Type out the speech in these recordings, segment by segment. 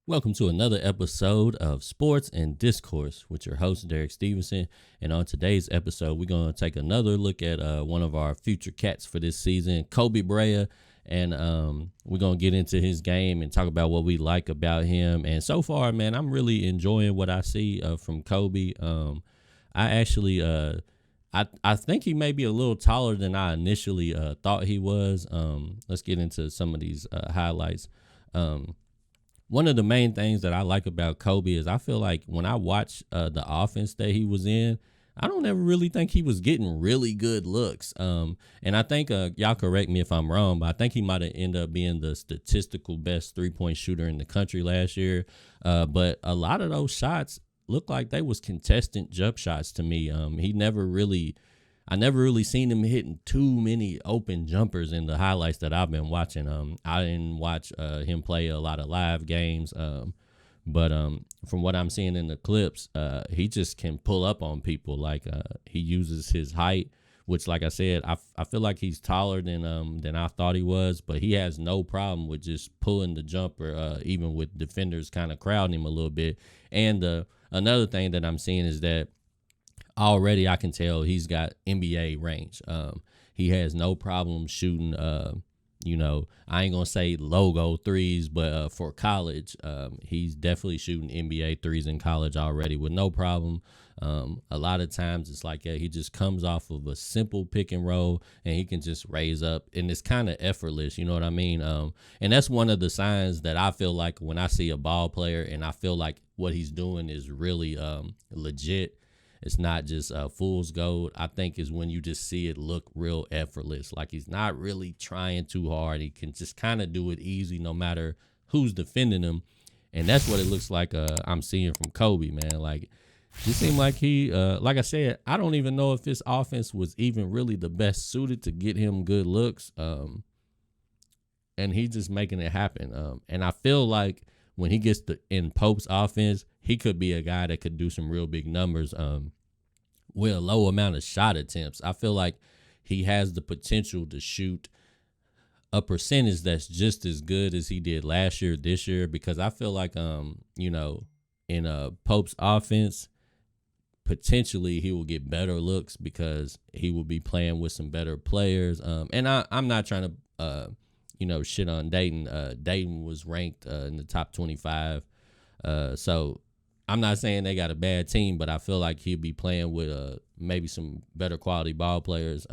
Welcome to another episode of Sports and Discourse with your host, Derek Stevenson. And on today's episode, we're going to take another look at one of our future cats for this season, Koby Brea. And we're going to get into his game and talk about what we like about him. And so far, man, I'm really enjoying what I see from Koby. I actually, I think he may be a little taller than I initially thought he was. Let's get into some of these highlights. One of the main things that I like about Koby is I feel like when I watch the offense that he was in, I don't ever really think he was getting really good looks. And I think y'all correct me if I'm wrong, but I think he might have ended up being the statistical best three-point shooter in the country last year. But a lot of those shots looked like they was contestant jump shots to me. I never really seen him hitting too many open jumpers in the highlights that I've been watching. I didn't watch him play a lot of live games, but from what I'm seeing in the clips, he just can pull up on people. Like he uses his height, which, like I said, I feel like he's taller than I thought he was, but he has no problem with just pulling the jumper, even with defenders kind of crowding him a little bit. And another thing that I'm seeing is that already I can tell he's got NBA range. He has no problem shooting, I ain't going to say logo threes, but for college, he's definitely shooting NBA threes in college already with no problem. A lot of times it's like he just comes off of a simple pick and roll and he can just raise up, and it's kind of effortless, you know what I mean? And that's one of the signs that I feel like when I see a ball player and I feel like what he's doing is really legit. It's not just fool's gold. I think is when you just see it look real effortless. Like he's not really trying too hard. He can just kind of do it easy no matter who's defending him. And that's what it looks like I'm seeing from Koby, man. Like, it seemed like he, like I said, I don't even know if his offense was even really the best suited to get him good looks. And he's just making it happen. And I feel like when he gets in Pope's offense, he could be a guy that could do some real big numbers with a low amount of shot attempts. I feel like he has the potential to shoot a percentage that's just as good as he did last year, this year, because I feel like, in Pope's offense, potentially he will get better looks because he will be playing with some better players. And I'm not trying to, shit on Dayton. Dayton was ranked in the top 25. So I'm not saying they got a bad team, but I feel like he'll be playing with maybe some better quality ball players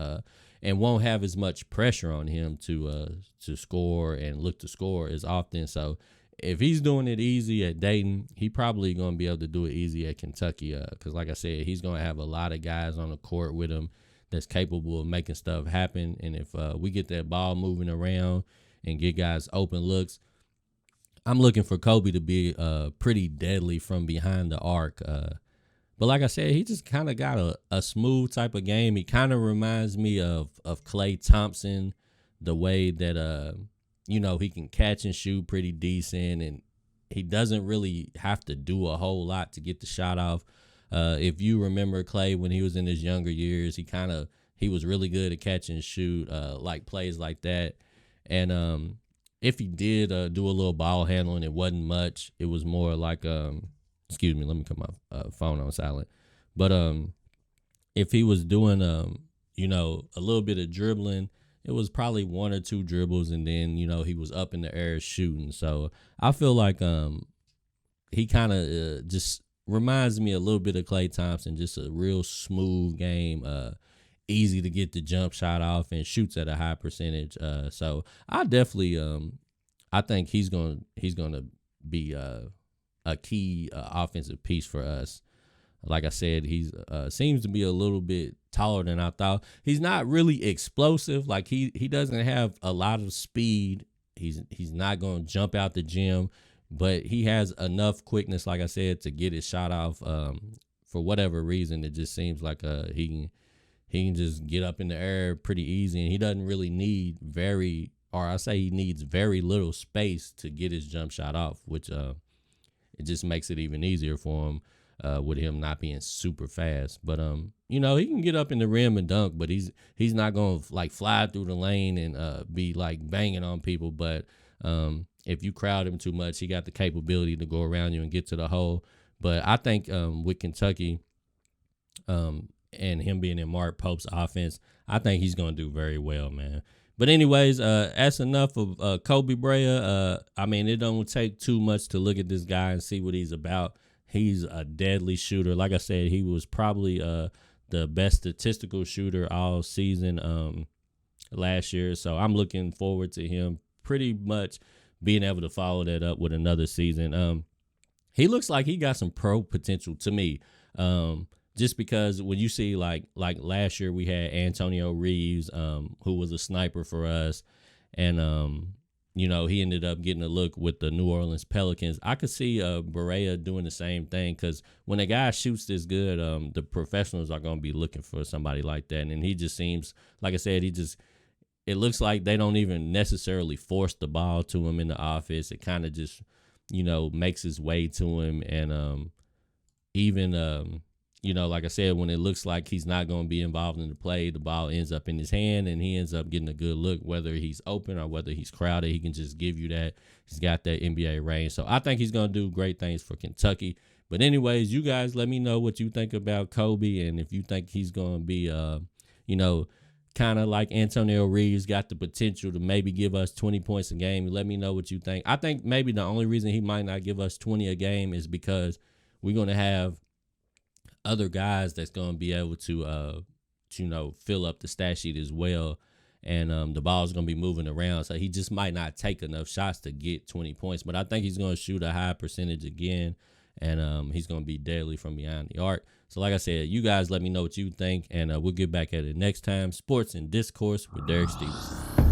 and won't have as much pressure on him to score and look to score as often. So if he's doing it easy at Dayton, he probably going to be able to do it easy at Kentucky because, like I said, he's going to have a lot of guys on the court with him that's capable of making stuff happen. And if we get that ball moving around and get guys open looks, I'm looking for Koby to be pretty deadly from behind the arc. But like I said, he just kind of got a smooth type of game. He kind of reminds me of Klay Thompson, the way that, he can catch and shoot pretty decent, and he doesn't really have to do a whole lot to get the shot off. If you remember Klay when he was in his younger years, he was really good at catch and shoot, like plays like that. And if he did do a little ball handling, it wasn't much. It was more like, excuse me, let me put my phone on silent. But if he was doing, a little bit of dribbling, it was probably one or two dribbles, and then, he was up in the air shooting. So I feel like he kind of just reminds me a little bit of Klay Thompson, just a real smooth game, easy to get the jump shot off and shoots at a high percentage. So I definitely, I think he's gonna be a key offensive piece for us. Like I said, he's seems to be a little bit taller than I thought. He's not really explosive. Like he doesn't have a lot of speed. He's not gonna jump out the gym, but he has enough quickness, like I said, to get his shot off. For whatever reason, it just seems like he can just get up in the air pretty easy, and he doesn't really need he needs very little space to get his jump shot off, which it just makes it even easier for him with him not being super fast. But he can get up in the rim and dunk, but he's not gonna like fly through the lane and be like banging on people. But if you crowd him too much, he got the capability to go around you and get to the hole. But I think with Kentucky and him being in Mark Pope's offense, I think he's going to do very well, man. But anyways, that's enough of Koby Brea. I mean, it don't take too much to look at this guy and see what he's about. He's a deadly shooter. Like I said, he was probably the best statistical shooter all season last year. So I'm looking forward to him pretty much being able to follow that up with another season. He looks like he got some pro potential to me. Just because when you see like last year we had Antonio Reeves, who was a sniper for us, and he ended up getting a look with the New Orleans Pelicans. I could see Barea doing the same thing, because when a guy shoots this good, the professionals are going to be looking for somebody like that. And he just seems, like I said, it looks like they don't even necessarily force the ball to him in the offense. It kind of just, makes his way to him. And even like I said, when it looks like he's not going to be involved in the play, the ball ends up in his hand and he ends up getting a good look, whether he's open or whether he's crowded. He can just give you that. He's got that NBA range. So I think he's going to do great things for Kentucky. But anyways, you guys let me know what you think about Koby, and if you think he's going to be, kind of like Antonio Reeves, got the potential to maybe give us 20 points a game. Let me know what you think. I think maybe the only reason he might not give us 20 a game is because we're going to have other guys that's going to be able to fill up the stat sheet as well, and the ball's going to be moving around, so he just might not take enough shots to get 20 points. But I think he's going to shoot a high percentage again, and he's going to be deadly from behind the arc. So like I said, you guys let me know what you think, and we'll get back at it next time. Sports and Discourse with Derek Stevenson.